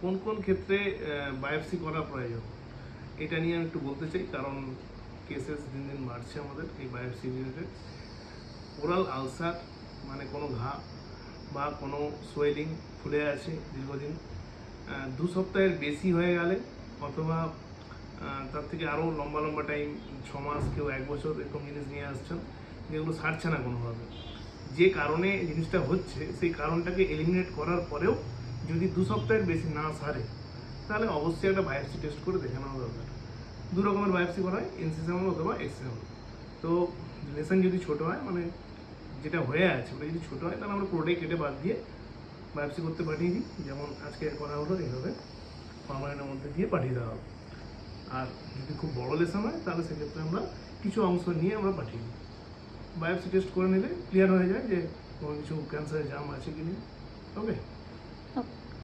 কোন কোন ক্ষেত্রে বায়োপসি করা প্রয়োজন এটা নিয়ে আমি একটু বলতে চাই, কারণ কেসেস দিন দিন বাড়ছে আমাদের এই বায়োপসি রিলেটেড। ওরাল আলসার মানে কোনো ঘা বা কোনো সোয়েলিং ফুলে আছে দীর্ঘদিন 2 সপ্তাহের বেশি হয়ে গেলে, অথবা তার থেকে আরও লম্বা লম্বা টাইম 6 মাস, কেউ 1 বছর, এরকম জিনিস নিয়ে আসছেন যেগুলো সারছে না কোনোভাবে। যে কারণে জিনিসটা হচ্ছে সেই কারণটাকে এলিমিনেট করার পরেও যদি 2 সপ্তাহের বেশি না সারে, তাহলে অবশ্যই একটা বায়োপসি টেস্ট করে দেখে নেওয়া দরকার। 2 রকমের বায়োপসি করা হয়, ইনসিশনাল অথবা এক্সিশনাল। তো লেশন যদি ছোটো হয়, মানে যেটা হয়ে আছে ওটা যদি ছোটো হয়, তাহলে আমরা পুরোটাই কেটে বাদ দিয়ে বায়োপসি করতে পাঠিয়ে দিই, যেমন আজকে করা হলো এইভাবে ফরমালিনের মধ্যে দিয়ে পাঠিয়ে দেওয়া হবে। আর যদি খুব বড় লেশন হয়, তাহলে সেক্ষেত্রে আমরা কিছু অংশ নিয়ে আমরা পাঠিয়ে দিই। বায়োপসি টেস্ট করে নিলে ক্লিয়ার হয়ে যায় যে কোনো কিছু ক্যান্সারের জার্ম আছে কি নেই। ওকে।